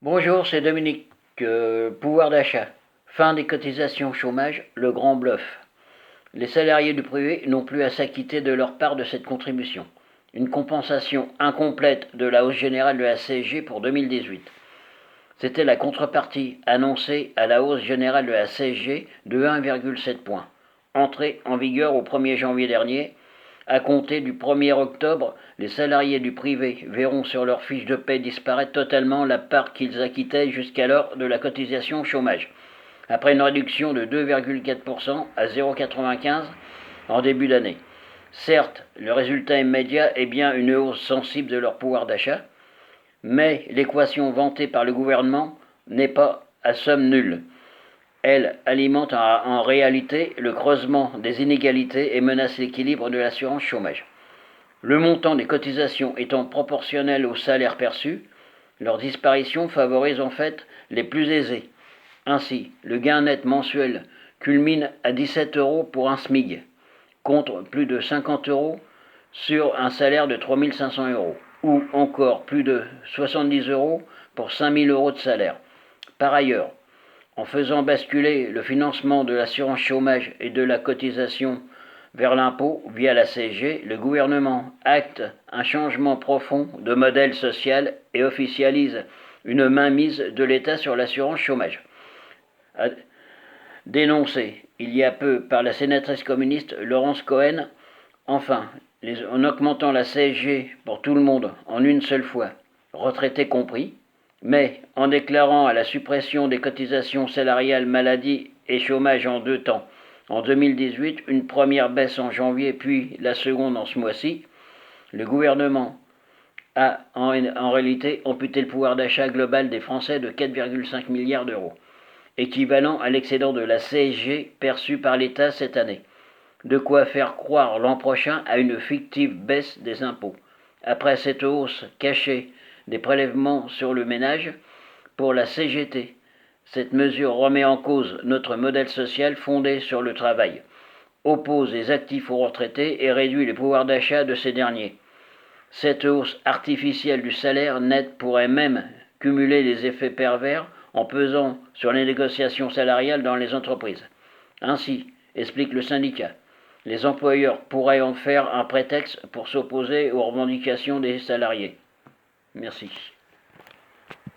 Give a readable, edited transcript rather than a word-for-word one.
Bonjour, c'est Dominique. Pouvoir d'achat. Fin des cotisations chômage, le grand bluff. Les salariés du privé n'ont plus à s'acquitter de leur part de cette contribution. Une compensation incomplète de la hausse générale de la CSG pour 2018. C'était la contrepartie annoncée à la hausse générale de la CSG de 1,7 points, entrée en vigueur au 1er janvier dernier. À compter du 1er octobre, les salariés du privé verront sur leur fiche de paie disparaître totalement la part qu'ils acquittaient jusqu'alors de la cotisation chômage, après une réduction de 2,4% à 0,95 en début d'année. Certes, le résultat immédiat est bien une hausse sensible de leur pouvoir d'achat, mais l'équation vantée par le gouvernement n'est pas à somme nulle. Elle alimente en réalité le creusement des inégalités et menace l'équilibre de l'assurance chômage. Le montant des cotisations étant proportionnel au salaire perçu, leur disparition favorise en fait les plus aisés. Ainsi, le gain net mensuel culmine à 17 euros pour un SMIG, contre plus de 50 euros sur un salaire de 3 500 euros, ou encore plus de 70 euros pour 5 000 euros de salaire. Par ailleurs, en faisant basculer le financement de l'assurance chômage et de la cotisation vers l'impôt via la CSG, le gouvernement acte un changement profond de modèle social et officialise une mainmise de l'État sur l'assurance chômage. Dénoncé il y a peu par la sénatrice communiste Laurence Cohen, enfin, en augmentant la CSG pour tout le monde en une seule fois, retraités compris, mais en déclarant à la suppression des cotisations salariales maladie et chômage en 2 temps, en 2018, une première baisse en janvier puis la seconde en ce mois-ci, le gouvernement a en réalité amputé le pouvoir d'achat global des Français de 4,5 milliards d'euros, équivalent à l'excédent de la CSG perçue par l'État cette année. De quoi faire croire l'an prochain à une fictive baisse des impôts. Après cette hausse cachée des prélèvements sur le ménage, pour la CGT, cette mesure remet en cause notre modèle social fondé sur le travail, oppose les actifs aux retraités et réduit le pouvoir d'achat de ces derniers. Cette hausse artificielle du salaire net pourrait même cumuler les effets pervers en pesant sur les négociations salariales dans les entreprises. Ainsi, explique le syndicat, les employeurs pourraient en faire un prétexte pour s'opposer aux revendications des salariés. Merci.